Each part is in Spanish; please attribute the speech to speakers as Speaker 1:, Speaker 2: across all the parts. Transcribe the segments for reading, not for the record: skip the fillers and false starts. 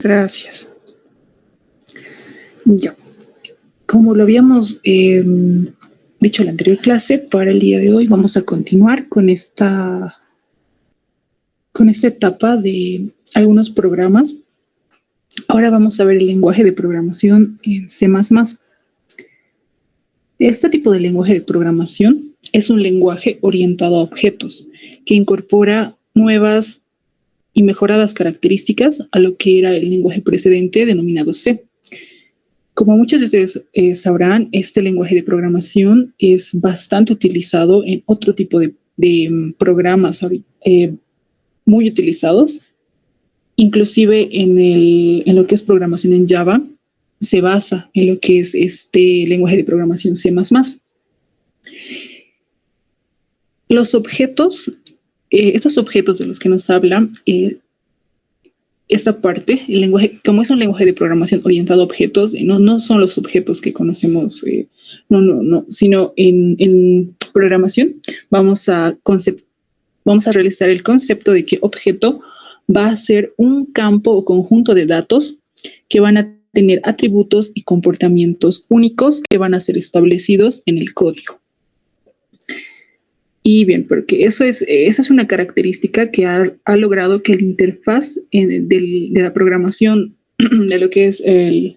Speaker 1: Gracias. Ya, como lo habíamos dicho en la anterior clase, para el día de hoy vamos a continuar con esta etapa de algunos programas. Ahora vamos a ver el lenguaje de programación en C++. Este tipo de lenguaje de programación es un lenguaje orientado a objetos que incorpora nuevas y mejoradas características a lo que era el lenguaje precedente denominado C. Como muchos de ustedes sabrán, este lenguaje de programación es bastante utilizado en otro tipo de programas muy utilizados. Inclusive en lo que es programación en Java, se basa en lo que es este lenguaje de programación C++. Los objetos, estos objetos de los que nos habla esta parte, el lenguaje, como es un lenguaje de programación orientado a objetos, no son los objetos que conocemos, sino en programación vamos a realizar el concepto de que objeto va a ser un campo o conjunto de datos que van a tener atributos y comportamientos únicos que van a ser establecidos en el código. Y bien, porque esa es una característica que ha logrado que la interfaz de la programación, de lo que es de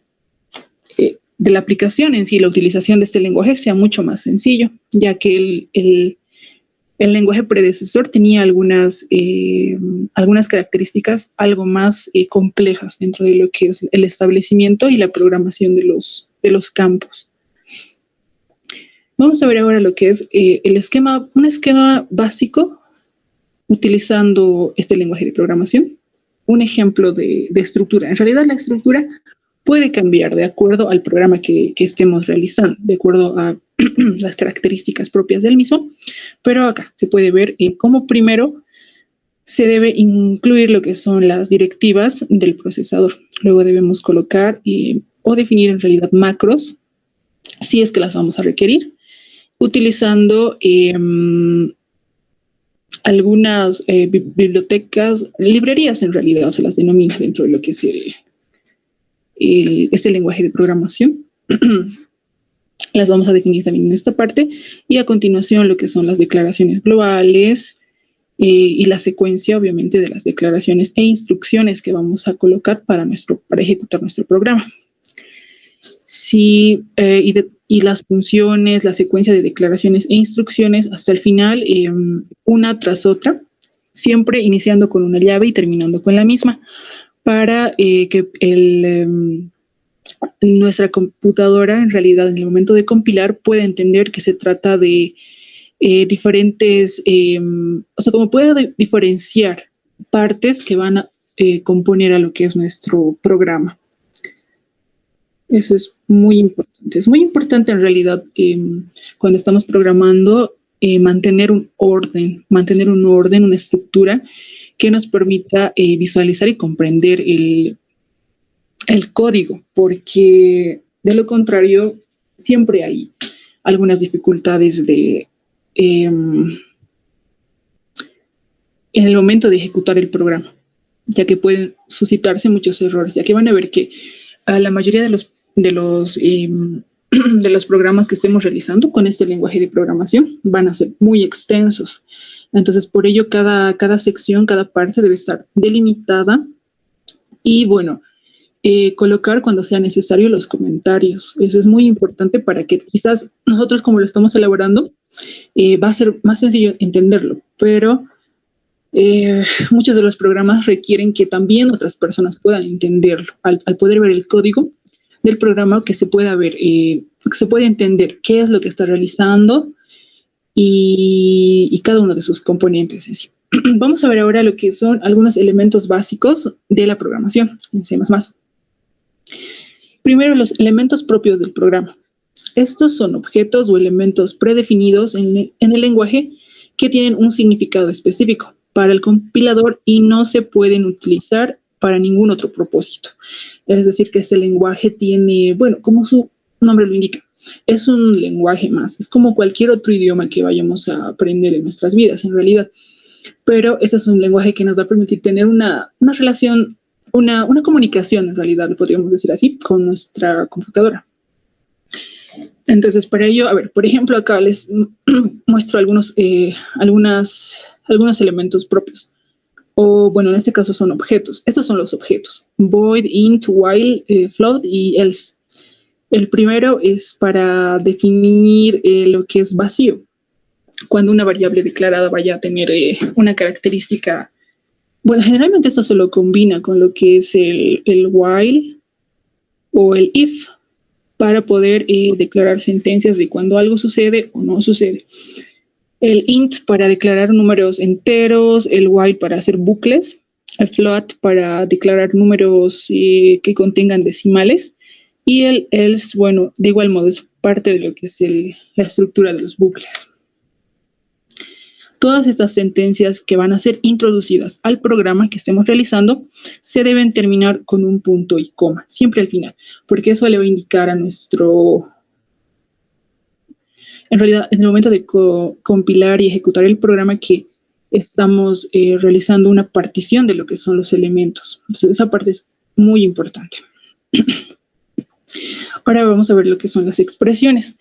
Speaker 1: la aplicación en sí, la utilización de este lenguaje sea mucho más sencillo, ya que el lenguaje predecesor tenía algunas características algo más complejas dentro de lo que es el establecimiento y la programación de los campos. Vamos a ver ahora lo que es un esquema básico utilizando este lenguaje de programación. Un ejemplo de estructura. En realidad la estructura puede cambiar de acuerdo al programa que estemos realizando, de acuerdo a las características propias del mismo, pero acá se puede ver cómo primero se debe incluir lo que son las directivas del procesador. Luego debemos colocar o definir en realidad macros, si es que las vamos a requerir, utilizando algunas bibliotecas, librerías en realidad se las denomina dentro de lo que es este lenguaje de programación. Las vamos a definir también en esta parte y a continuación lo que son las declaraciones globales y la secuencia obviamente de las declaraciones e instrucciones que vamos a colocar para ejecutar nuestro programa. Y las funciones, la secuencia de declaraciones e instrucciones hasta el final, una tras otra, siempre iniciando con una llave y terminando con la misma, para que nuestra computadora, en realidad, en el momento de compilar, pueda entender que se trata de diferentes, como puede diferenciar partes que van a componer a lo que es nuestro programa. Eso es muy importante. Es muy importante en realidad cuando estamos programando mantener un orden, una estructura que nos permita visualizar y comprender el código, porque de lo contrario siempre hay algunas dificultades en el momento de ejecutar el programa, ya que pueden suscitarse muchos errores, ya que van a ver que la mayoría de los programas que estemos realizando con este lenguaje de programación van a ser muy extensos. Entonces, por ello, cada sección, cada parte debe estar delimitada y, bueno, colocar cuando sea necesario los comentarios. Eso es muy importante para que quizás nosotros, como lo estamos elaborando, va a ser más sencillo entenderlo, pero muchos de los programas requieren que también otras personas puedan entenderlo. Al poder ver el código del programa, que se pueda ver, que se pueda entender qué es lo que está realizando y cada uno de sus componentes en sí. Vamos a ver ahora lo que son algunos elementos básicos de la programación en C++. Primero, los elementos propios del programa. Estos son objetos o elementos predefinidos en el lenguaje que tienen un significado específico para el compilador y no se pueden utilizar para ningún otro propósito. Es decir, que este lenguaje tiene, bueno, como su nombre lo indica, es un lenguaje más. Es como cualquier otro idioma que vayamos a aprender en nuestras vidas, en realidad. Pero ese es un lenguaje que nos va a permitir tener una relación una comunicación, en realidad, lo podríamos decir así, con nuestra computadora. Entonces, para ello, a ver, por ejemplo, acá les muestro algunos elementos propios. O, bueno, en este caso son objetos. Estos son los objetos: void, int, while, float y else. El primero es para definir lo que es vacío. Cuando una variable declarada vaya a tener una característica. Bueno, generalmente esto se lo combina con lo que es el while o el if, para poder declarar sentencias de cuando algo sucede o no sucede. El int para declarar números enteros, el while para hacer bucles, el float para declarar números que contengan decimales, y el else, bueno, de igual modo es parte de lo que es la estructura de los bucles. Todas estas sentencias que van a ser introducidas al programa que estemos realizando se deben terminar con un punto y coma, siempre al final, porque eso le va a indicar a nuestro... En realidad, en el momento de compilar y ejecutar el programa, que estamos realizando una partición de lo que son los elementos. Entonces, esa parte es muy importante. Ahora vamos a ver lo que son las expresiones.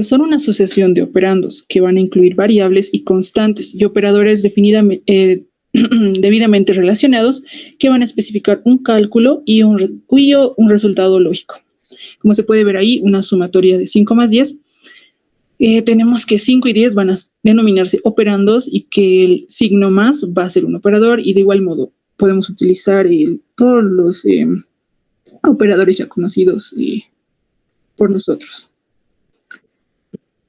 Speaker 1: Son una asociación de operandos que van a incluir variables y constantes y operadores debidamente relacionados, que van a especificar un cálculo y un resultado lógico. Como se puede ver ahí, una sumatoria de 5 más 10. Tenemos que 5 y 10 van a denominarse operandos, y que el signo más va a ser un operador, y de igual modo podemos utilizar todos los operadores ya conocidos por nosotros.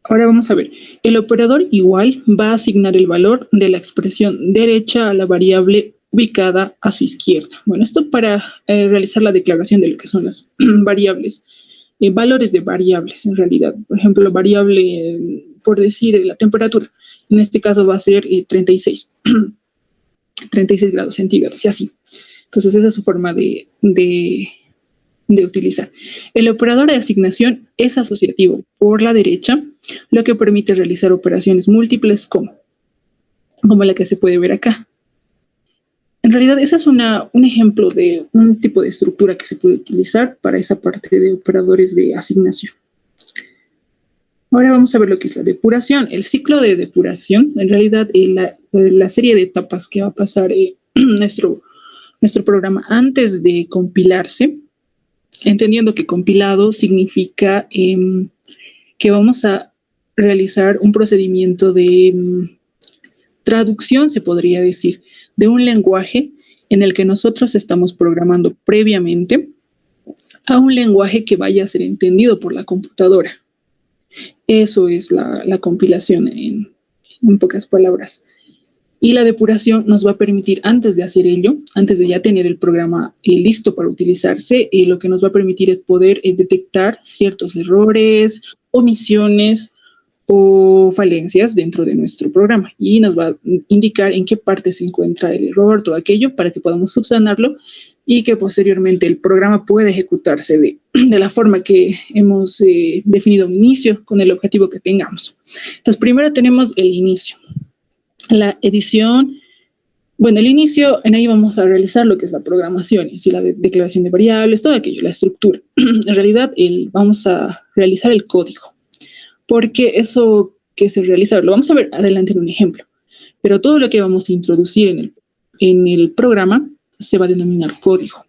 Speaker 1: Ahora vamos a ver, el operador igual va a asignar el valor de la expresión derecha a la variable ubicada a su izquierda. Bueno, esto para realizar la declaración de lo que son las variables, valores de variables en realidad. Por ejemplo, variable, por decir, la temperatura, en este caso va a ser 36 grados centígrados y así. Entonces esa es su forma de utilizar. El operador de asignación es asociativo por la derecha, lo que permite realizar operaciones múltiples como la que se puede ver acá. En realidad, ese es un ejemplo de un tipo de estructura que se puede utilizar para esa parte de operadores de asignación. Ahora vamos a ver lo que es la depuración. El ciclo de depuración, en realidad, la serie de etapas que va a pasar nuestro programa antes de compilarse, entendiendo que compilado significa que vamos a realizar un procedimiento de traducción, se podría decir, de un lenguaje en el que nosotros estamos programando previamente a un lenguaje que vaya a ser entendido por la computadora. Eso es la compilación en pocas palabras. Y la depuración nos va a permitir, antes de hacer ello, antes de ya tener el programa listo para utilizarse, lo que nos va a permitir es poder detectar ciertos errores, omisiones o falencias dentro de nuestro programa, y nos va a indicar en qué parte se encuentra el error, todo aquello, para que podamos subsanarlo y que posteriormente el programa pueda ejecutarse de la forma que hemos definido un inicio, con el objetivo que tengamos. Entonces, primero tenemos el inicio. La edición, bueno, el inicio, en ahí vamos a realizar lo que es la programación, y la declaración de variables, todo aquello, la estructura. En realidad, vamos a realizar el código, porque eso que se realiza, lo vamos a ver adelante en un ejemplo, pero todo lo que vamos a introducir en el programa se va a denominar código.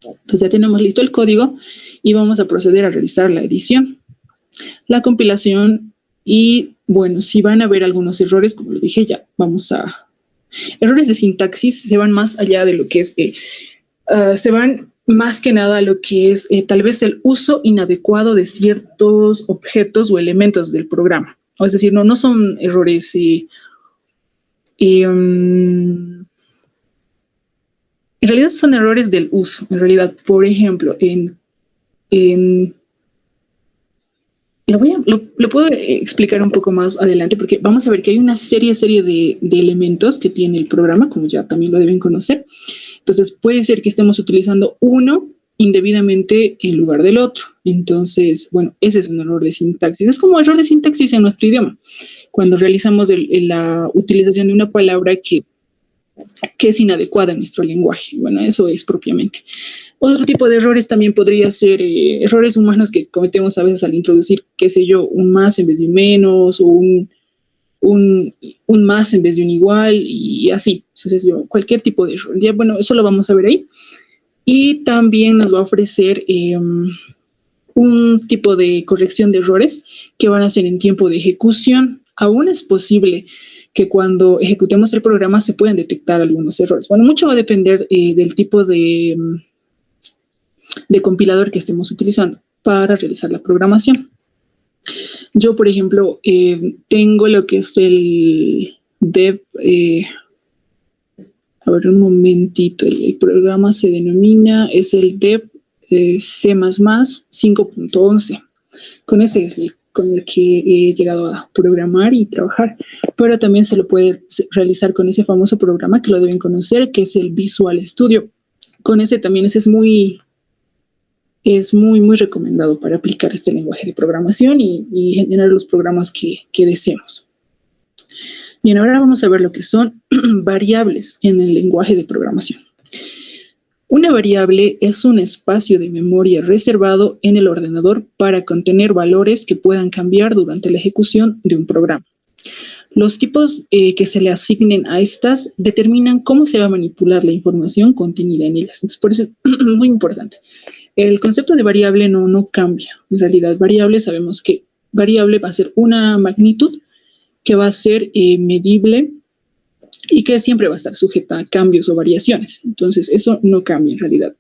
Speaker 1: Entonces ya tenemos listo el código y vamos a proceder a realizar la edición, la compilación. Y bueno, si van a haber algunos errores, como lo dije, ya vamos a... Errores de sintaxis se van más allá de lo que es... se van más que nada a lo que es tal vez el uso inadecuado de ciertos objetos o elementos del programa. O es decir, no son errores... en realidad son errores del uso. En realidad, por ejemplo, lo puedo explicar un poco más adelante, porque vamos a ver que hay una serie de elementos que tiene el programa, como ya también lo deben conocer. Entonces, puede ser que estemos utilizando uno indebidamente en lugar del otro. Entonces, bueno, ese es un error de sintaxis. Es como error de sintaxis en nuestro idioma, cuando realizamos la utilización de una palabra que que es inadecuada en nuestro lenguaje. Bueno, eso es propiamente. Otro tipo de errores también podría ser errores humanos que cometemos a veces al introducir, qué sé yo, un más en vez de un menos, o un más en vez de un igual, y así sucesivamente, cualquier tipo de error. Ya, bueno, eso lo vamos a ver ahí. Y también nos va a ofrecer un tipo de corrección de errores que van a ser en tiempo de ejecución. Aún es posible que cuando ejecutemos el programa se puedan detectar algunos errores. Bueno, mucho va a depender del tipo de compilador que estemos utilizando para realizar la programación. Yo, por ejemplo, tengo lo que es el dev. A ver, un momentito. El programa se denomina, es el dev C++ 5.11. Con ese es con el que he llegado a programar y trabajar, pero también se lo puede realizar con ese famoso programa que lo deben conocer, que es el Visual Studio. Con ese también es muy recomendado para aplicar este lenguaje de programación y generar los programas que deseemos. Bien, ahora vamos a ver lo que son variables en el lenguaje de programación. Una variable es un espacio de memoria reservado en el ordenador para contener valores que puedan cambiar durante la ejecución de un programa. Los tipos que se le asignen a estas determinan cómo se va a manipular la información contenida en ellas. Entonces, por eso es muy importante. El concepto de variable no cambia. En realidad, variable, sabemos que variable va a ser una magnitud que va a ser medible y que siempre va a estar sujeta a cambios o variaciones. Entonces, eso no cambia en realidad.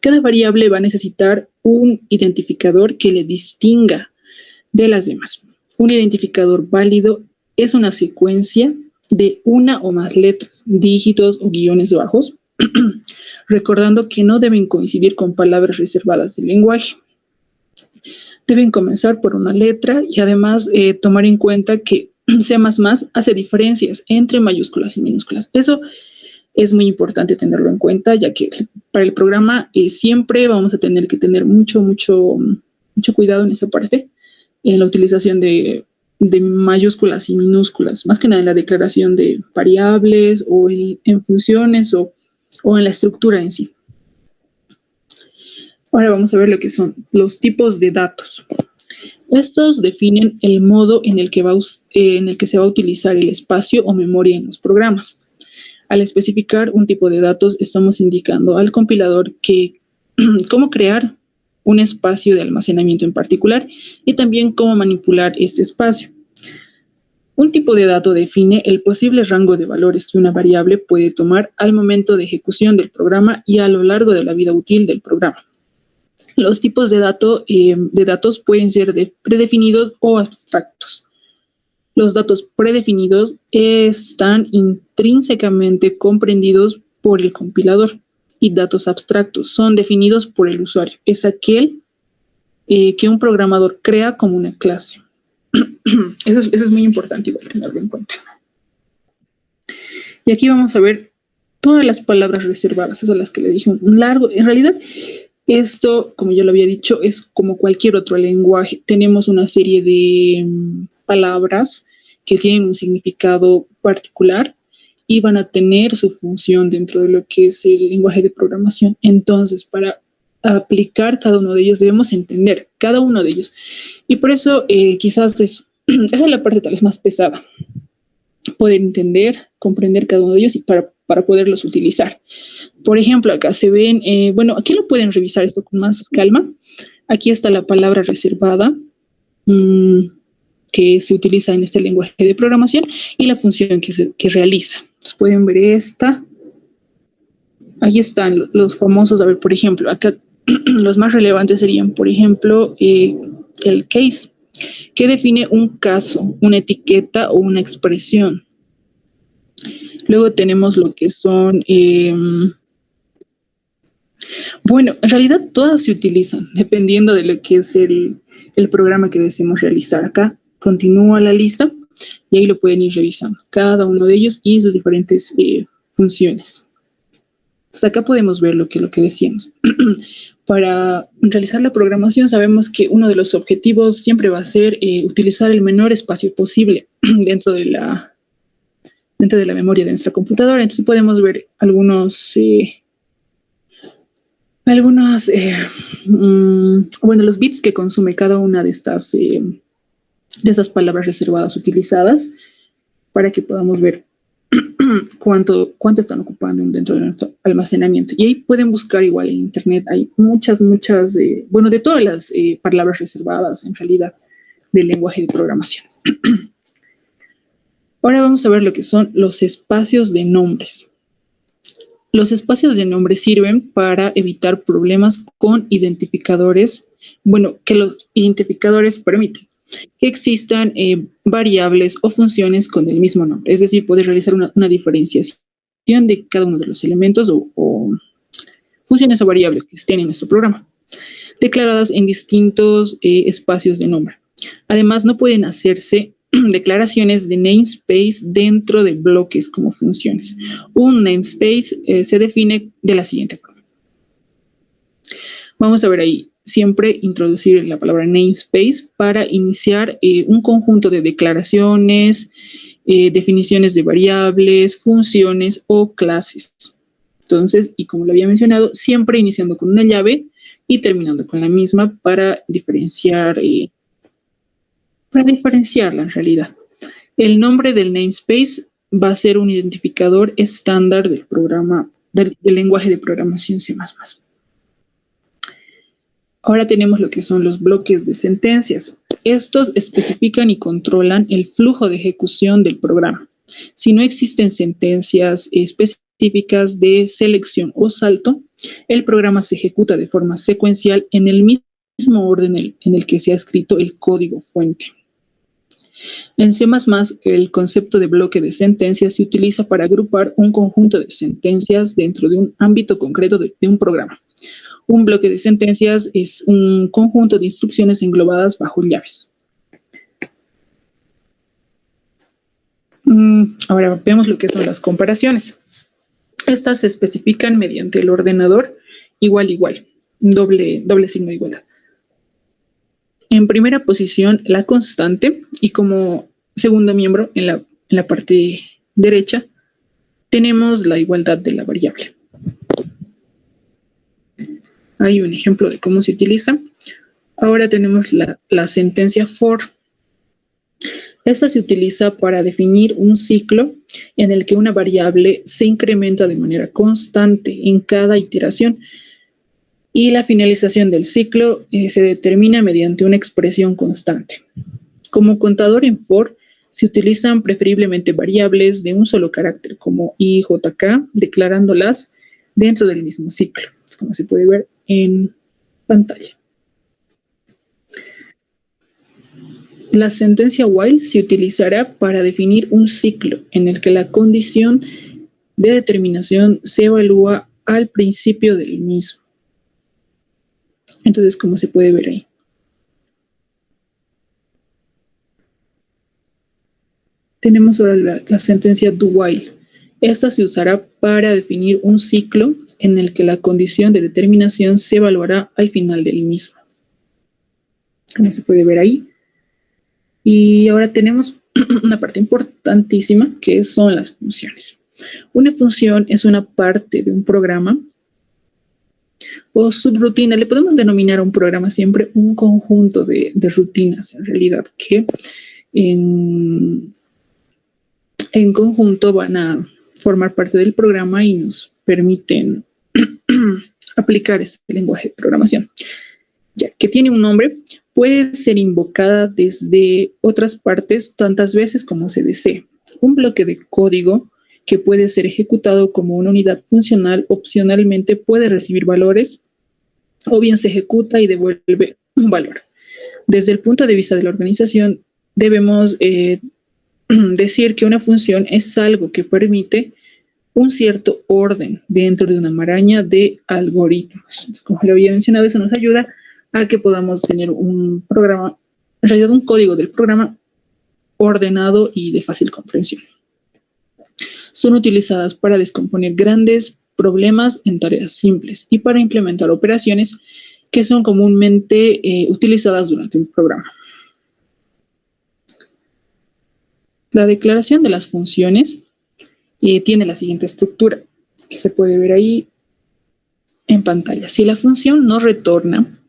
Speaker 1: Cada variable va a necesitar un identificador que le distinga de las demás. Un identificador válido es una secuencia de una o más letras, dígitos o guiones bajos, recordando que no deben coincidir con palabras reservadas del lenguaje. Deben comenzar por una letra y además tomar en cuenta que C++ hace diferencias entre mayúsculas y minúsculas. Eso es muy importante tenerlo en cuenta, ya que para el programa siempre vamos a tener que tener mucho cuidado en esa parte, en la utilización de mayúsculas y minúsculas, más que nada en la declaración de variables o en funciones o en la estructura en sí. Ahora vamos a ver lo que son los tipos de datos. Estos definen el modo en el que se va a utilizar el espacio o memoria en los programas. Al especificar un tipo de datos, estamos indicando al compilador cómo crear un espacio de almacenamiento en particular y también cómo manipular este espacio. Un tipo de dato define el posible rango de valores que una variable puede tomar al momento de ejecución del programa y a lo largo de la vida útil del programa. Los tipos de datos pueden ser predefinidos o abstractos. Los datos predefinidos están intrínsecamente comprendidos por el compilador y datos abstractos son definidos por el usuario. Es aquel que un programador crea como una clase. Eso es muy importante igual tenerlo en cuenta. Y aquí vamos a ver todas las palabras reservadas, esas son las que le dije un largo. En realidad, esto, como yo lo había dicho, es como cualquier otro lenguaje. Tenemos una serie de palabras que tienen un significado particular y van a tener su función dentro de lo que es el lenguaje de programación. Entonces, para aplicar cada uno de ellos, debemos entender cada uno de ellos. Y por eso, quizás esa es la parte tal vez más pesada. Poder entender, comprender cada uno de ellos y para poderlos utilizar. Por ejemplo, acá se ven, aquí lo pueden revisar esto con más calma. Aquí está la palabra reservada que se utiliza en este lenguaje de programación y la función que realiza. Entonces pueden ver esta. Ahí están los famosos, a ver, por ejemplo, acá los más relevantes serían, por ejemplo, el case, que define un caso, una etiqueta o una expresión. Luego tenemos lo que son... Bueno, en realidad todas se utilizan, dependiendo de lo que es el programa que deseemos realizar. Acá continúa la lista y ahí lo pueden ir revisando, cada uno de ellos y sus diferentes funciones. Entonces acá podemos ver lo que decíamos. Para realizar la programación sabemos que uno de los objetivos siempre va a ser utilizar el menor espacio posible dentro de dentro de la memoria de nuestra computadora. Entonces podemos ver los bits que consume cada una de esas palabras reservadas utilizadas, para que podamos ver cuánto están ocupando dentro de nuestro almacenamiento. Y ahí pueden buscar igual en internet, hay muchas, de todas las palabras reservadas en realidad del lenguaje de programación. Ahora vamos a ver lo que son los espacios de nombres. Los espacios de nombres sirven para evitar problemas con identificadores, que los identificadores permiten que existan variables o funciones con el mismo nombre. Es decir, poder realizar una diferenciación de cada uno de los elementos o funciones o variables que estén en nuestro programa, declaradas en distintos espacios de nombre. Además, no pueden hacerse declaraciones de namespace dentro de bloques como funciones. Un namespace se define de la siguiente forma. Vamos a ver ahí, siempre introducir la palabra namespace para iniciar un conjunto de declaraciones, definiciones de variables, funciones o clases. Entonces, y como lo había mencionado, siempre iniciando con una llave y terminando con la misma para diferenciarla en realidad. El nombre del namespace va a ser un identificador estándar del programa, del lenguaje de programación C++. Ahora tenemos lo que son los bloques de sentencias. Estos especifican y controlan el flujo de ejecución del programa. Si no existen sentencias específicas de selección o salto, el programa se ejecuta de forma secuencial en el mismo orden en el que se ha escrito el código fuente. En C++, el concepto de bloque de sentencias se utiliza para agrupar un conjunto de sentencias dentro de un ámbito concreto de un programa. Un bloque de sentencias es un conjunto de instrucciones englobadas bajo llaves. Ahora vemos lo que son las comparaciones. Estas se especifican mediante el ordenador igual, doble signo de igualdad. En primera posición, la constante, y como segundo miembro, en la parte derecha, tenemos la igualdad de la variable. Hay un ejemplo de cómo se utiliza. Ahora tenemos la sentencia for. Esta se utiliza para definir un ciclo en el que una variable se incrementa de manera constante en cada iteración, y la finalización del ciclo se determina mediante una expresión constante. Como contador en for, se utilizan preferiblemente variables de un solo carácter, como i, j, k, declarándolas dentro del mismo ciclo, como se puede ver en pantalla. La sentencia while se utilizará para definir un ciclo en el que la condición de determinación se evalúa al principio del mismo. Entonces, como se puede ver ahí. Tenemos ahora la sentencia do while. Esta se usará para definir un ciclo en el que la condición de determinación se evaluará al final del mismo. Como se puede ver ahí. Y ahora tenemos una parte importantísima, que son las funciones. Una función es una parte de un programa o subrutina. Le podemos denominar a un programa siempre un conjunto de rutinas, en realidad, que en conjunto van a formar parte del programa y nos permiten aplicar este lenguaje de programación. Ya que tiene un nombre, puede ser invocada desde otras partes tantas veces como se desee. Un bloque de código que puede ser ejecutado como una unidad funcional opcionalmente puede recibir valores, o bien se ejecuta y devuelve un valor. Desde el punto de vista de la organización, debemos decir que una función es algo que permite un cierto orden dentro de una maraña de algoritmos. Entonces, como lo había mencionado, eso nos ayuda a que podamos tener un programa, en realidad un código del programa ordenado y de fácil comprensión. Son utilizadas para descomponer grandes problemas en tareas simples y para implementar operaciones que son comúnmente utilizadas durante un programa. La declaración de las funciones tiene la siguiente estructura, que se puede ver ahí en pantalla. Si la función no retorna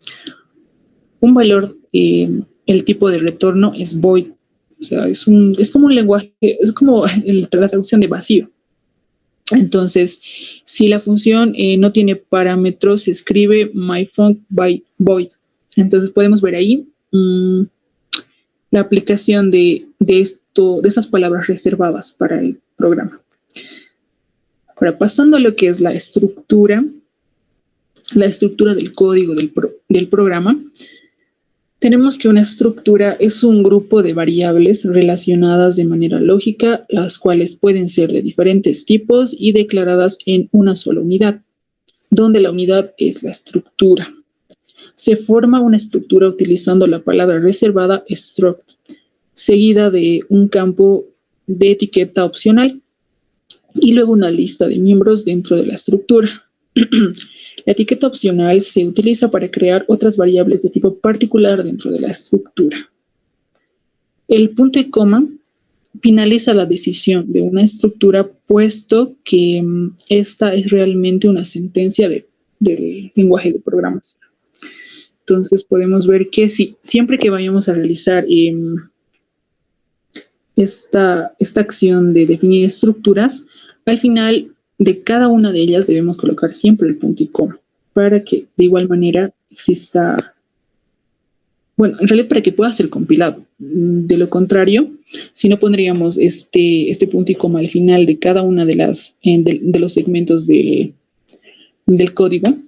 Speaker 1: un valor, el tipo de retorno es void. O sea, es como un lenguaje, es como la traducción de vacío. Entonces, si la función no tiene parámetros, se escribe myfunc by void. Entonces podemos ver ahí la aplicación de estas palabras reservadas para el programa. Ahora, pasando a lo que es la estructura del código del programa, tenemos que una estructura es un grupo de variables relacionadas de manera lógica, las cuales pueden ser de diferentes tipos y declaradas en una sola unidad, donde la unidad es la estructura. Se forma una estructura utilizando la palabra reservada struct, seguida de un campo de etiqueta opcional y luego una lista de miembros dentro de la estructura. La etiqueta opcional se utiliza para crear otras variables de tipo particular dentro de la estructura. El punto y coma finaliza la decisión de una estructura, puesto que esta es realmente una sentencia del lenguaje de programación. Entonces podemos ver que siempre que vayamos a realizar esta acción de definir estructuras, al final de cada una de ellas debemos colocar siempre el punto y coma para que de igual manera exista, bueno, en realidad para que pueda ser compilado. De lo contrario, si no pondríamos este punto y coma al final de cada una de los segmentos del código,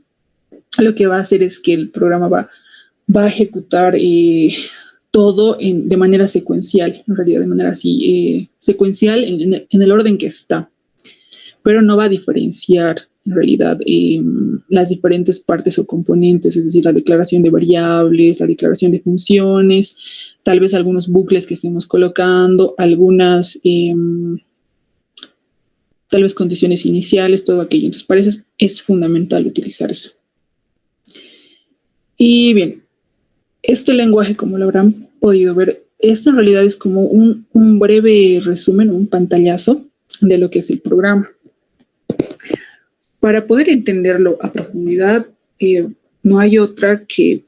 Speaker 1: lo que va a hacer es que el programa va a ejecutar todo de manera secuencial, en realidad de manera así, secuencial en el orden que está, pero no va a diferenciar en realidad las diferentes partes o componentes, es decir, la declaración de variables, la declaración de funciones, tal vez algunos bucles que estemos colocando, algunas tal vez condiciones iniciales, todo aquello. Entonces, para eso es fundamental utilizar eso. Y bien, este lenguaje, como lo habrán podido ver, esto en realidad es como un breve resumen, un pantallazo de lo que es el programa. Para poder entenderlo a profundidad, no hay otra que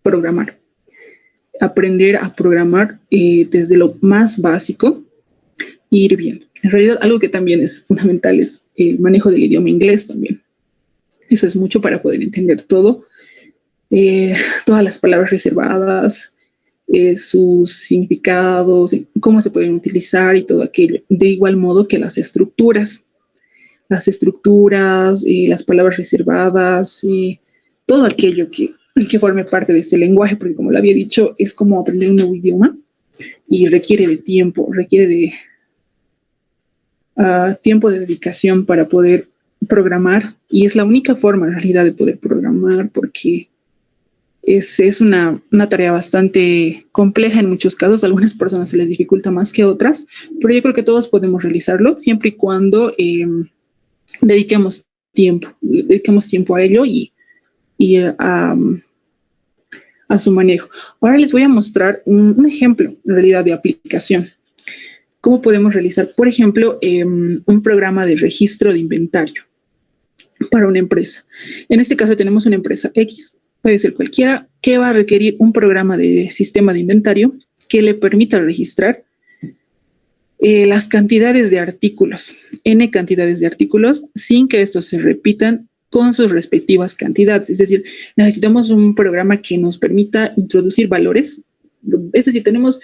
Speaker 1: programar. Aprender a programar desde lo más básico e ir viendo. En realidad, algo que también es fundamental es el manejo del idioma inglés también. Eso es mucho para poder entender todo. Todas las palabras reservadas, sus significados, cómo se pueden utilizar y todo aquello. De igual modo que las estructuras, las palabras reservadas, todo aquello que forme parte de ese lenguaje, porque como lo había dicho, es como aprender un nuevo idioma y requiere de tiempo, requiere de tiempo de dedicación para poder programar, y es la única forma en realidad de poder programar, porque es una tarea bastante compleja en muchos casos. A algunas personas se les dificulta más que a otras, pero yo creo que todos podemos realizarlo siempre y cuando dediquemos tiempo a ello y a su manejo. Ahora les voy a mostrar un ejemplo en realidad de aplicación. ¿Cómo podemos realizar, por ejemplo, un programa de registro de inventario para una empresa? En este caso tenemos una empresa X, puede ser cualquiera, que va a requerir un programa de sistema de inventario que le permita registrar las cantidades de artículos, N cantidades de artículos, sin que estos se repitan con sus respectivas cantidades. Es decir, necesitamos un programa que nos permita introducir valores. Es decir, tenemos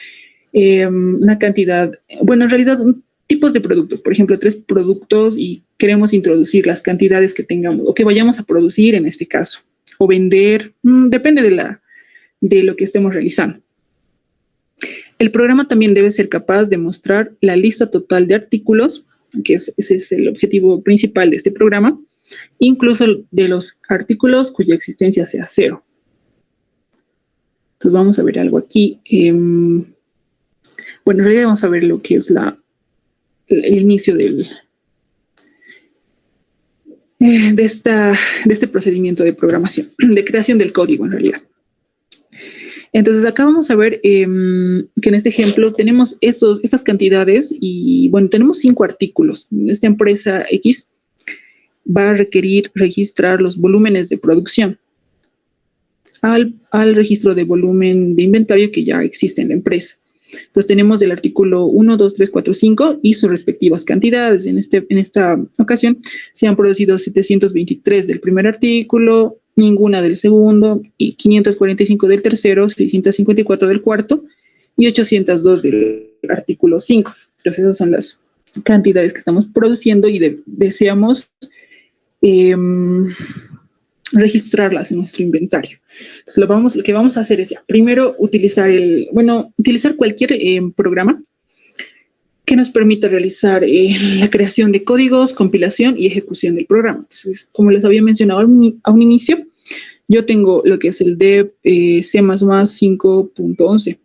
Speaker 1: una cantidad, bueno, en realidad tipos de productos, por ejemplo, 3 productos, y queremos introducir las cantidades que tengamos o que vayamos a producir en este caso, o vender, depende de lo que estemos realizando. El programa también debe ser capaz de mostrar la lista total de artículos, que ese es el objetivo principal de este programa, incluso de los artículos cuya existencia sea 0. Entonces vamos a ver algo aquí. Bueno, en realidad vamos a ver lo que es el inicio de este procedimiento de programación, de creación del código en realidad. Entonces acá vamos a ver que en este ejemplo tenemos estas cantidades y bueno, tenemos 5 artículos. Esta empresa X va a requerir registrar los volúmenes de producción al registro de volumen de inventario que ya existe en la empresa. Entonces tenemos el artículo 1, 2, 3, 4, 5 y sus respectivas cantidades. En esta ocasión se han producido 723 del primer artículo, ninguna del segundo, y 545 del tercero, 654 del cuarto y 802 del artículo 5. Entonces esas son las cantidades que estamos produciendo y deseamos registrarlas en nuestro inventario. Entonces lo que vamos a hacer es primero utilizar cualquier programa que nos permita realizar la creación de códigos, compilación y ejecución del programa. Entonces, como les había mencionado a un inicio, yo tengo lo que es el dev C++ 5.11.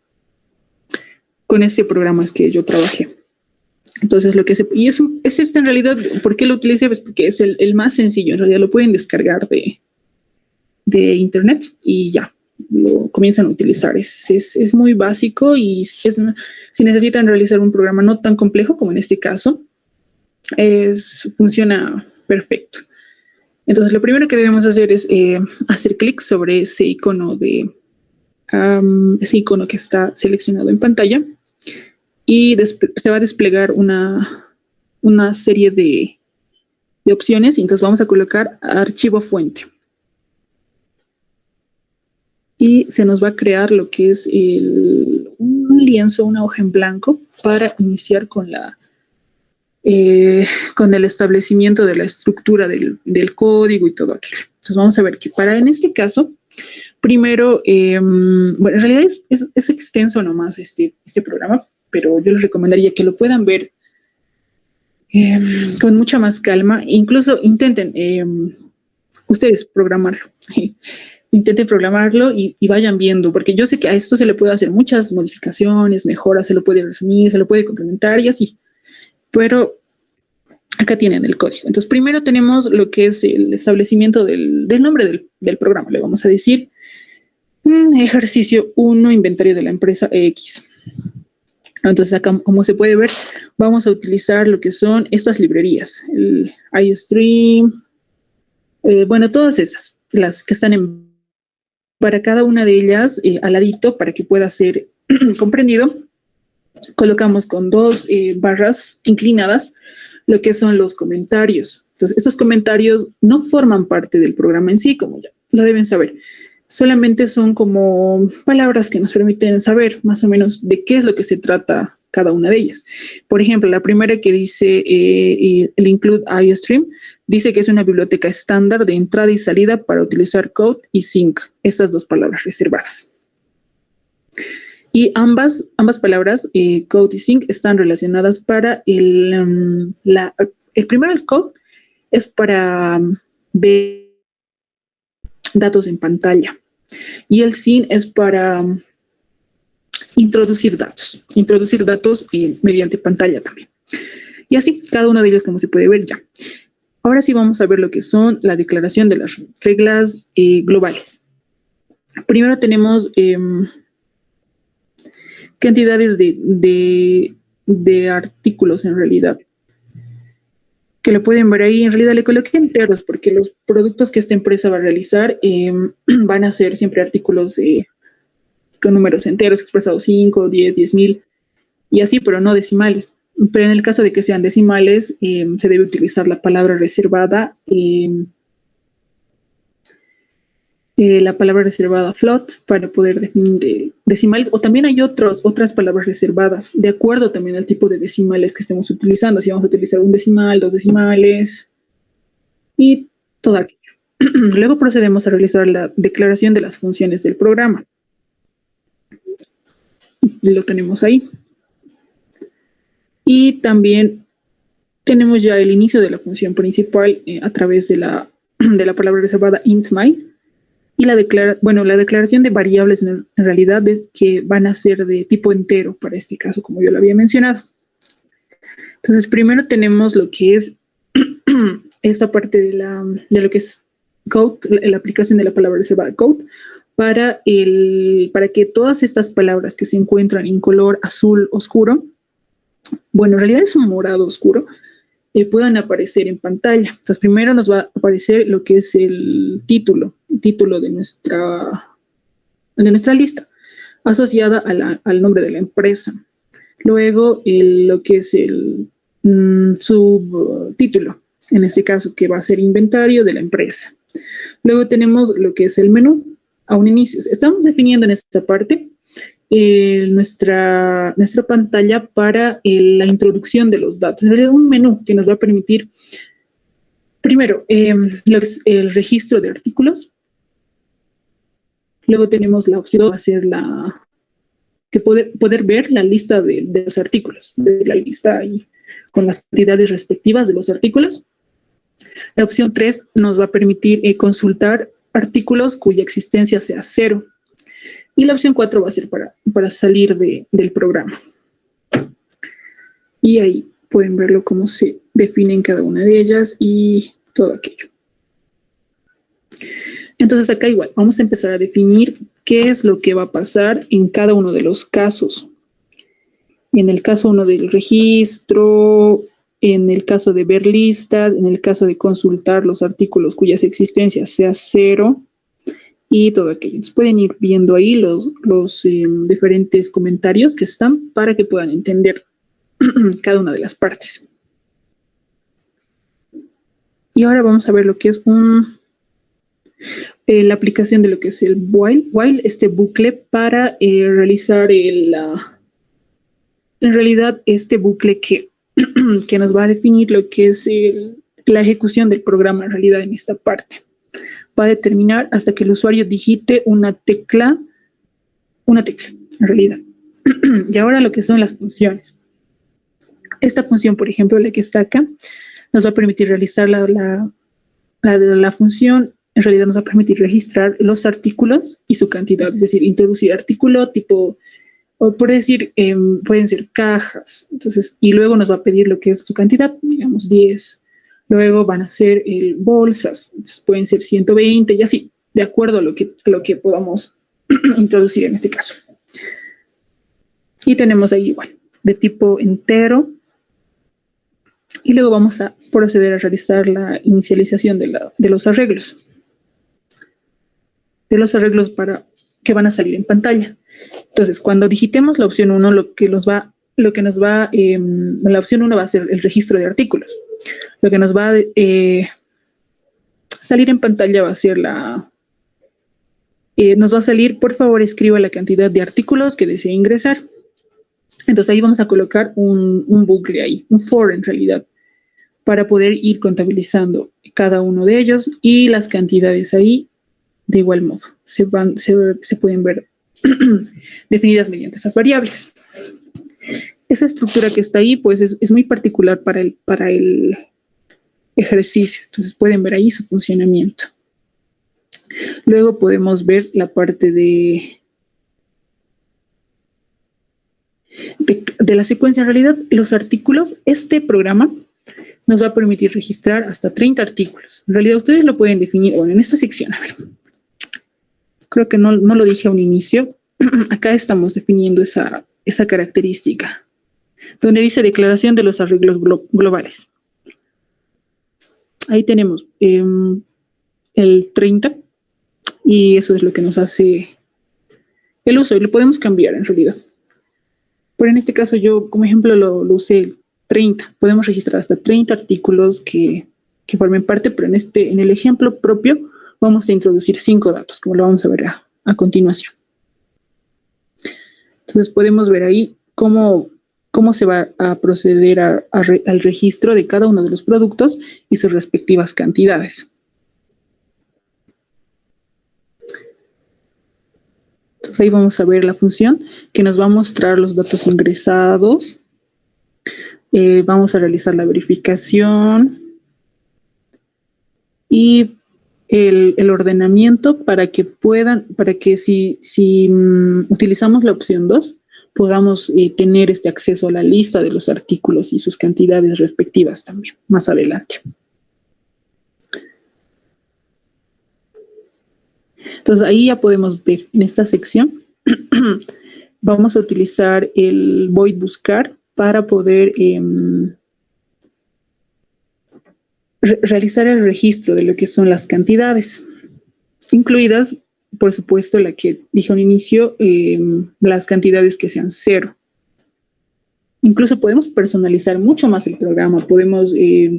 Speaker 1: Con este programa es que yo trabajé. Entonces, es este en realidad, ¿por qué lo utilicé? Pues porque es el más sencillo. En realidad lo pueden descargar de internet y ya lo comienzan a utilizar. Es muy básico y si necesitan realizar un programa no tan complejo como en este caso, funciona perfecto. Entonces, lo primero que debemos hacer es hacer clic sobre ese icono que está seleccionado en pantalla y se va a desplegar una serie de opciones y entonces vamos a colocar archivo fuente. Y se nos va a crear lo que es un lienzo, una hoja en blanco para iniciar con el establecimiento de la estructura del código y todo aquello. Entonces vamos a ver que en este caso, primero, bueno, en realidad es extenso nomás este programa, pero yo les recomendaría que lo puedan ver con mucha más calma. Incluso intenten ustedes programarlo. Intenten programarlo y vayan viendo, porque yo sé que a esto se le puede hacer muchas modificaciones, mejoras, se lo puede resumir, se lo puede complementar y así. Pero acá tienen el código. Entonces, primero tenemos lo que es el establecimiento del nombre del programa. Le vamos a decir ejercicio 1, inventario de la empresa X. Entonces, acá, como se puede ver, vamos a utilizar lo que son estas librerías, el iStream, bueno, todas esas, las que están para cada una de ellas, al ladito, para que pueda ser comprendido, colocamos con 2 barras inclinadas lo que son los comentarios. Entonces, esos comentarios no forman parte del programa en sí, como ya lo deben saber. Solamente son como palabras que nos permiten saber más o menos de qué es lo que se trata cada una de ellas. Por ejemplo, la primera que dice el include iStream, dice que es una biblioteca estándar de entrada y salida para utilizar code y sync, estas 2 palabras reservadas. Y ambas palabras, code y sync, están relacionadas para el primero, el code, es para ver datos en pantalla. Y el sync es para introducir datos mediante pantalla también. Y así, cada uno de ellos, como se puede ver ya. Ahora sí vamos a ver lo que son la declaración de las reglas globales. Primero tenemos cantidades de artículos en realidad, que lo pueden ver ahí. En realidad le coloqué enteros porque los productos que esta empresa va a realizar van a ser siempre artículos con números enteros, expresados 5, 10, 10,000 y así, pero no decimales. Pero en el caso de que sean decimales, se debe utilizar la palabra reservada, float para poder definir decimales, o también hay otras palabras reservadas, de acuerdo también al tipo de decimales que estemos utilizando. Si vamos a utilizar un decimal, 2 decimales y todo aquello. Luego procedemos a realizar la declaración de las funciones del programa. Lo tenemos ahí. Y también tenemos ya el inicio de la función principal a través de la palabra reservada int_my y la declaración de variables en realidad que van a ser de tipo entero para este caso, como yo lo había mencionado. Entonces, primero tenemos lo que es esta parte de lo que es code, la aplicación de la palabra reservada code, para que todas estas palabras que se encuentran en color azul oscuro, bueno, en realidad es un morado oscuro, puedan aparecer en pantalla. Entonces, primero nos va a aparecer lo que es el título de nuestra lista, asociada al nombre de la empresa. Luego, lo que es el subtítulo, en este caso, que va a ser inventario de la empresa. Luego tenemos lo que es el menú a un inicio. Estamos definiendo en esta parte nuestra pantalla para la introducción de los datos. En realidad, un menú que nos va a permitir, primero, lo que es el registro de artículos. Luego tenemos la opción de hacer poder ver la lista de los artículos, de la lista ahí, con las cantidades respectivas de los artículos. La opción 3 nos va a permitir consultar artículos cuya existencia sea 0. Y la opción 4 va a ser para salir del programa. Y ahí pueden verlo cómo se definen cada una de ellas y todo aquello. Entonces acá igual vamos a empezar a definir qué es lo que va a pasar en cada uno de los casos. En el caso 1 del registro, en el caso de ver listas, en el caso de consultar los artículos cuyas existencias sea 0 y todo aquello. Entonces pueden ir viendo ahí los diferentes comentarios que están para que puedan entender cada una de las partes. Y ahora vamos a ver lo que es la aplicación de lo que es el while, este bucle para realizar en realidad este bucle que nos va a definir lo que es la ejecución del programa en realidad en esta parte. Va a determinar hasta que el usuario digite una tecla en realidad. Y ahora lo que son las funciones. Esta función, por ejemplo, la que está acá, nos va a permitir realizar la función. En realidad nos va a permitir registrar los artículos y su cantidad, es decir, introducir artículo tipo, o por decir, pueden ser cajas. Entonces, y luego nos va a pedir lo que es su cantidad, digamos 10. Luego van a ser bolsas, entonces pueden ser 120 y así, de acuerdo a lo que podamos introducir en este caso. Y tenemos ahí igual, de tipo entero. Y luego vamos a proceder a realizar la inicialización de los arreglos. De los arreglos que van a salir en pantalla. Entonces, cuando digitemos la opción 1, la opción 1 va a ser el registro de artículos. Lo que nos va a salir en pantalla va a ser nos va a salir, por favor, escriba la cantidad de artículos que desee ingresar. Entonces ahí vamos a colocar un bucle ahí, un for en realidad, para poder ir contabilizando cada uno de ellos y las cantidades ahí de igual modo se pueden ver definidas mediante esas variables. Esa estructura que está ahí pues es muy particular para el ejercicio, entonces pueden ver ahí su funcionamiento. Luego podemos ver la parte de la secuencia. En realidad, los artículos, este programa nos va a permitir registrar hasta 30 artículos. En realidad, ustedes lo pueden definir, bueno, en esta sección, a ver. Creo que no lo dije a un inicio. Acá estamos definiendo esa característica, donde dice declaración de los arreglos globales. Ahí tenemos el 30, y eso es lo que nos hace el uso, y lo podemos cambiar en realidad. Pero en este caso yo, como ejemplo, lo usé 30. Podemos registrar hasta 30 artículos que formen parte, pero en el ejemplo propio vamos a introducir 5 datos, como lo vamos a ver a continuación. Entonces podemos ver ahí cómo se va a proceder al registro de cada uno de los productos y sus respectivas cantidades. Entonces ahí vamos a ver la función que nos va a mostrar los datos ingresados. Vamos a realizar la verificación y el ordenamiento para que si utilizamos la opción 2, podamos tener este acceso a la lista de los artículos y sus cantidades respectivas también más adelante. Entonces ahí ya podemos ver en esta sección. Vamos a utilizar el void buscar para poder realizar el registro de lo que son las cantidades, incluidas, por supuesto, la que dije al inicio, las cantidades que sean cero. Incluso podemos personalizar mucho más el programa, podemos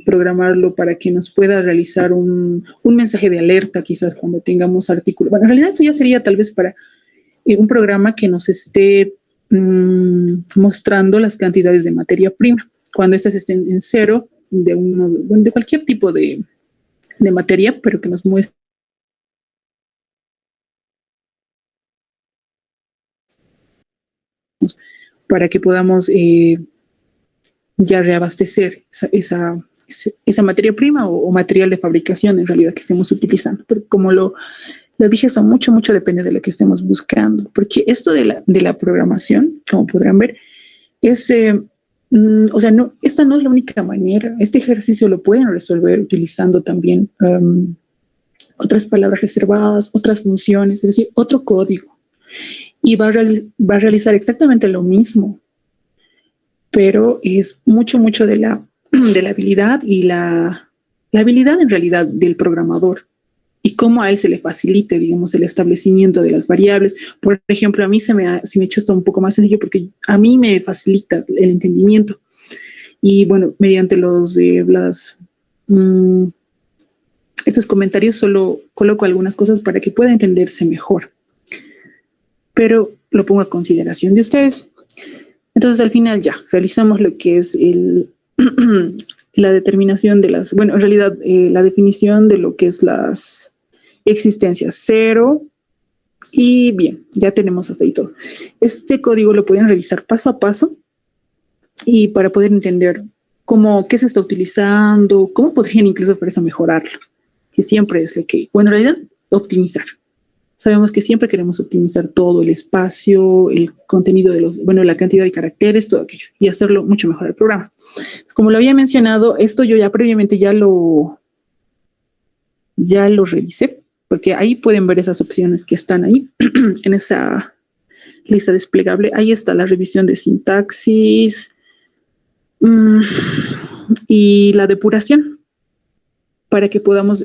Speaker 1: programarlo para que nos pueda realizar un mensaje de alerta, quizás cuando tengamos artículos. Bueno, en realidad esto ya sería tal vez para un programa que nos esté mostrando las cantidades de materia prima. Cuando estas estén en cero, de cualquier tipo de materia, pero que nos muestre para que podamos ya reabastecer esa materia prima o material de fabricación en realidad que estemos utilizando. Pero como lo dije, eso mucho depende de lo que estemos buscando, porque esto de la programación, como podrán ver, es, o sea, no, esta no es la única manera. Este ejercicio lo pueden resolver utilizando también otras palabras reservadas, otras funciones, es decir, otro código. Y va a realizar exactamente lo mismo, pero es mucho de la habilidad y la habilidad en realidad del programador y cómo a él se le facilite, digamos, el establecimiento de las variables. Por ejemplo, a mí se me ha hecho esto un poco más sencillo porque a mí me facilita el entendimiento. Y bueno, mediante estos comentarios solo coloco algunas cosas para que pueda entenderse mejor. Pero lo pongo a consideración de ustedes. Entonces, al final ya realizamos lo que es la determinación de las, bueno, en realidad la definición de lo que es las existencias cero. Y bien, ya tenemos hasta ahí todo. Este código lo pueden revisar paso a paso y para poder entender qué se está utilizando, cómo podrían incluso por eso mejorarlo, que siempre es lo que, bueno, en realidad optimizar. Sabemos que siempre queremos optimizar todo el espacio, el contenido de la cantidad de caracteres, todo aquello, y hacerlo mucho mejor el programa. Como lo había mencionado, esto yo ya previamente ya lo revisé, porque ahí pueden ver esas opciones que están ahí en esa lista desplegable. Ahí está la revisión de sintaxis y la depuración para que podamos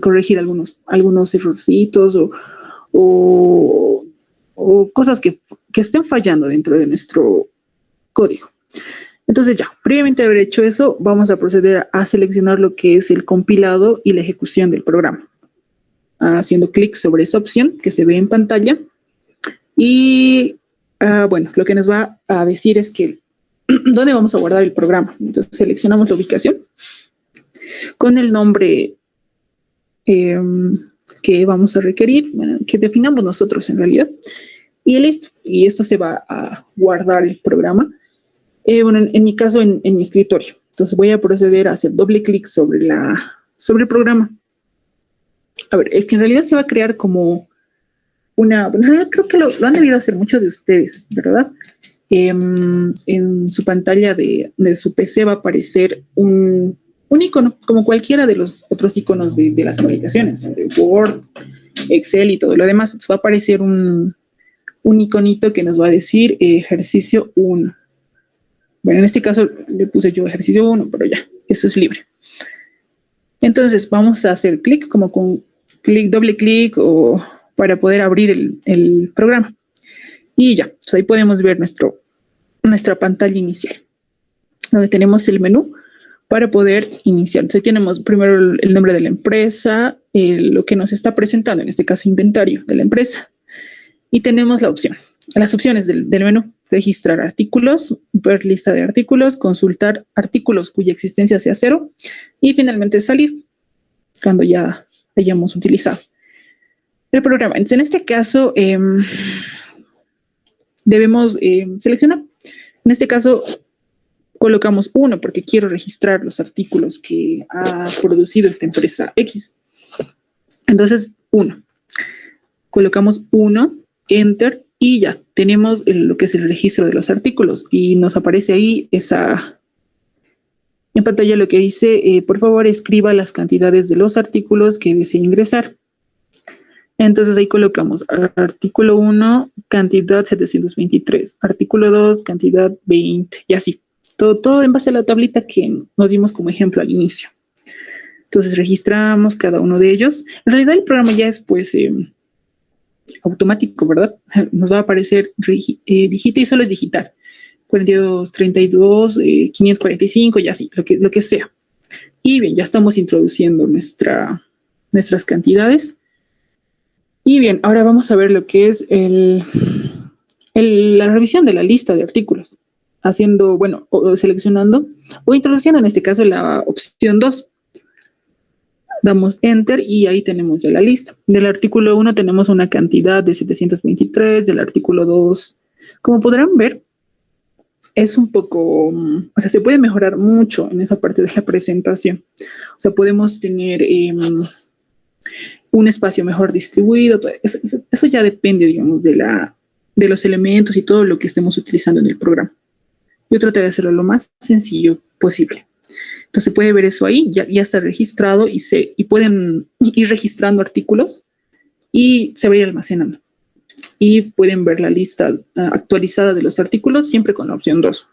Speaker 1: corregir algunos errorcitos o cosas que estén fallando dentro de nuestro código. Entonces ya, previamente haber hecho eso, vamos a proceder a seleccionar lo que es el compilado y la ejecución del programa. Haciendo clic sobre esa opción que se ve en pantalla. Y bueno, lo que nos va a decir es que ¿dónde vamos a guardar el programa? Entonces seleccionamos la ubicación con el nombre que vamos a requerir, bueno, que definamos nosotros en realidad, y listo. Y esto se va a guardar el programa. Bueno, en mi caso, en mi escritorio. Entonces voy a proceder a hacer doble clic sobre el programa. A ver, es que en realidad se va a crear como en realidad creo que lo han debido hacer muchos de ustedes, ¿verdad? En su pantalla de su PC va a aparecer un icono, como cualquiera de los otros iconos de las aplicaciones, de Word, Excel y todo lo demás. Va a aparecer un iconito que nos va a decir ejercicio 1. Bueno, en este caso le puse yo ejercicio 1, pero ya, eso es libre. Entonces vamos a hacer clic, como con doble clic o para poder abrir el programa. Y ya, pues ahí podemos ver nuestra pantalla inicial, donde tenemos el menú para poder iniciar. Entonces tenemos primero el nombre de la empresa, lo que nos está presentando, en este caso inventario de la empresa. Y tenemos las opciones del menú: registrar artículos, ver lista de artículos, consultar artículos cuya existencia sea cero y finalmente salir cuando ya hayamos utilizado el programa. Entonces, en este caso debemos seleccionar. En este caso colocamos 1 porque quiero registrar los artículos que ha producido esta empresa X. Entonces 1. Colocamos 1, Enter, y ya tenemos lo que es el registro de los artículos y nos aparece ahí en pantalla lo que dice, por favor escriba las cantidades de los artículos que desee ingresar. Entonces ahí colocamos artículo 1, cantidad 723, artículo 2, cantidad 20, y así. Todo en base a la tablita que nos dimos como ejemplo al inicio. Entonces registramos cada uno de ellos. En realidad el programa ya es pues automático, ¿verdad? Nos va a aparecer digita y solo es digital. 42, 32, 545 y así, lo que sea. Y bien, ya estamos introduciendo nuestras cantidades. Y bien, ahora vamos a ver lo que es la revisión de la lista de artículos. Haciendo, bueno, o seleccionando o introduciendo en este caso la opción 2. Damos Enter y ahí tenemos ya la lista. Del artículo 1 tenemos una cantidad de 723, del artículo 2, como podrán ver, es un poco, o sea, se puede mejorar mucho en esa parte de la presentación. O sea, podemos tener un espacio mejor distribuido. Eso ya depende, digamos, de los elementos y todo lo que estemos utilizando en el programa. Yo trataré de hacerlo lo más sencillo posible. Entonces puede ver eso ahí, ya está registrado y pueden ir registrando artículos y se va a ir almacenando. Y pueden ver la lista actualizada de los artículos siempre con la opción 2.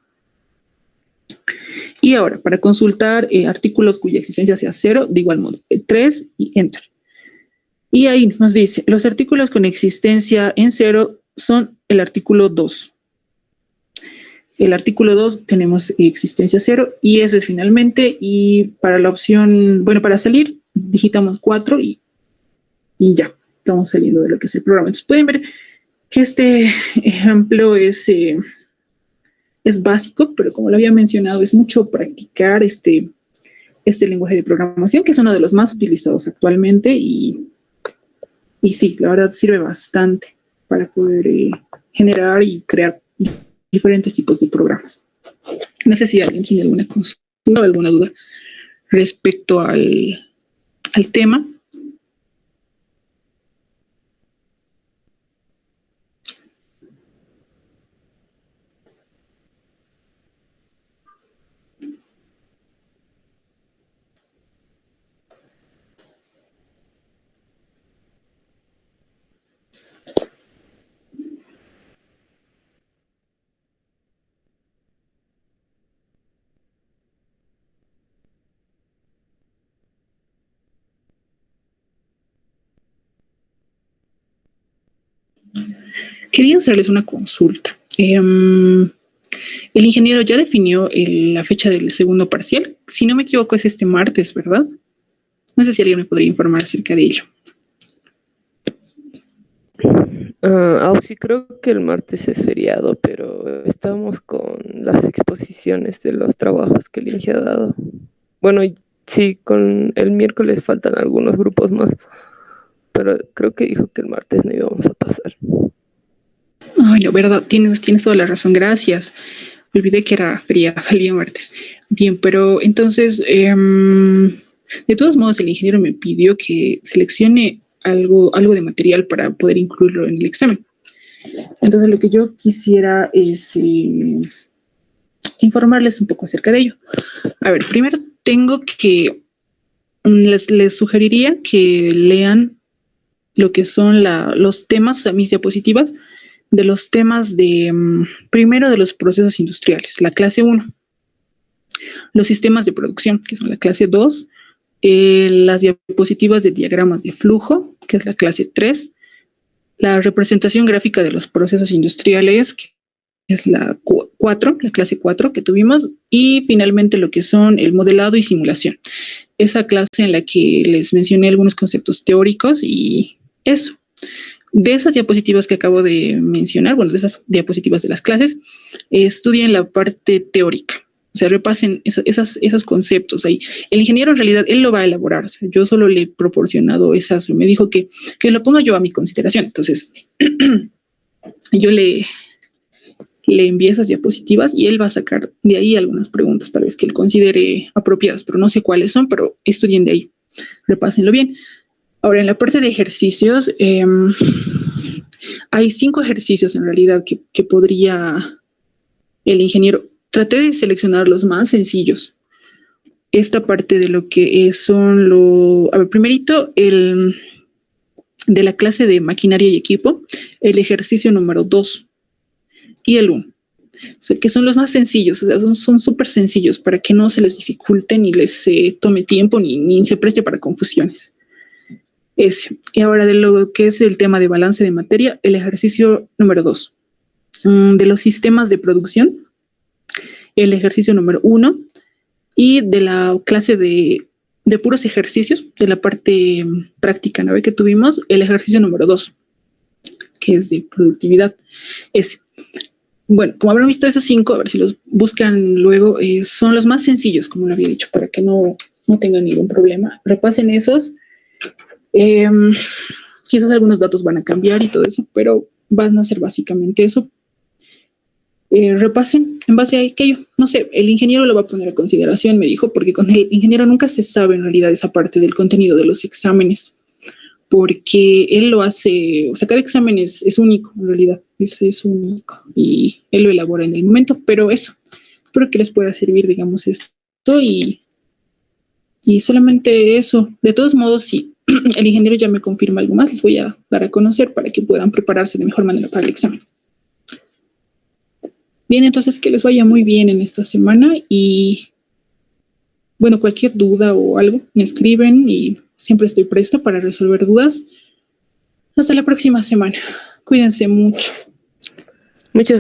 Speaker 1: Y ahora, para consultar artículos cuya existencia sea 0, de igual modo, 3 y Enter. Y ahí nos dice, los artículos con existencia en 0 son el artículo 2. El artículo 2 tenemos existencia 0 y eso es finalmente. Y para la opción, bueno, para salir, digitamos 4 y ya, estamos saliendo de lo que es el programa. Entonces pueden ver que este ejemplo es básico, pero como lo había mencionado, es mucho practicar este lenguaje de programación, que es uno de los más utilizados actualmente y sí, la verdad sirve bastante para poder generar y crear diferentes tipos de programas. No sé si alguien tiene alguna consulta o alguna duda respecto al tema. Quería hacerles una consulta. El ingeniero ya definió la fecha del segundo parcial. Si no me equivoco, es este martes, ¿verdad? No sé si alguien me podría informar acerca de ello.
Speaker 2: Sí, creo que el martes es feriado, pero estamos con las exposiciones de los trabajos que el Inge ha dado. Bueno, sí, con el miércoles faltan algunos grupos más, pero creo que dijo que el martes no íbamos a pasar.
Speaker 1: Ay, no, verdad, tienes toda la razón, gracias. Me olvidé que era feriado el día martes. Bien, pero entonces, de todos modos, el ingeniero me pidió que seleccione algo de material para poder incluirlo en el examen. Entonces, lo que yo quisiera es informarles un poco acerca de ello. A ver, primero tengo que, les sugeriría que lean lo que son los temas, o sea, mis diapositivas, de los temas primero de los procesos industriales, la clase 1, los sistemas de producción, que son la clase 2, las diapositivas de diagramas de flujo, que es la clase 3, la representación gráfica de los procesos industriales, que es la 4, la clase 4 que tuvimos, y finalmente lo que son el modelado y simulación. Esa clase en la que les mencioné algunos conceptos teóricos y eso. De esas diapositivas que acabo de mencionar, bueno, de esas diapositivas de las clases, estudien la parte teórica. O sea, repasen esos conceptos ahí. El ingeniero en realidad, él lo va a elaborar. O sea, yo solo le he proporcionado esas, me dijo que lo ponga yo a mi consideración. Entonces, yo le envié esas diapositivas y él va a sacar de ahí algunas preguntas, tal vez que él considere apropiadas, pero no sé cuáles son, pero estudien de ahí. Repásenlo bien. Ahora, en la parte de ejercicios, hay 5 ejercicios en realidad que podría el ingeniero. Traté de seleccionar los más sencillos. Esta parte de lo que son a ver, primerito, de la clase de maquinaria y equipo, el ejercicio número 2 y el 1. O sea, que son los más sencillos, o sea, son súper sencillos para que no se les dificulte ni les tome tiempo ni se preste para confusiones. Ese. Y ahora de lo que es el tema de balance de materia, el ejercicio número 2. De los sistemas de producción, el ejercicio número 1. Y de la clase de puros ejercicios, de la parte práctica, ¿no? Que tuvimos, el ejercicio número 2, que es de productividad. Ese. Bueno, como habrán visto esos 5, a ver si los buscan luego, son los más sencillos, como lo había dicho, para que no tengan ningún problema. Repasen esos. Quizás algunos datos van a cambiar y todo eso, pero van a ser básicamente eso. Repasen en base a aquello. No sé, el ingeniero lo va a poner a consideración, me dijo, porque con el ingeniero nunca se sabe en realidad esa parte del contenido de los exámenes, porque él lo hace, o sea, cada examen es único, en realidad, es único, y él lo elabora en el momento, pero eso, espero que les pueda servir, digamos, esto, y solamente eso. De todos modos, si el ingeniero ya me confirma algo más, les voy a dar a conocer para que puedan prepararse de mejor manera para el examen. Bien, entonces que les vaya muy bien en esta semana y, bueno, cualquier duda o algo, me escriben y siempre estoy presta para resolver dudas. Hasta la próxima semana. Cuídense mucho.
Speaker 2: Muchas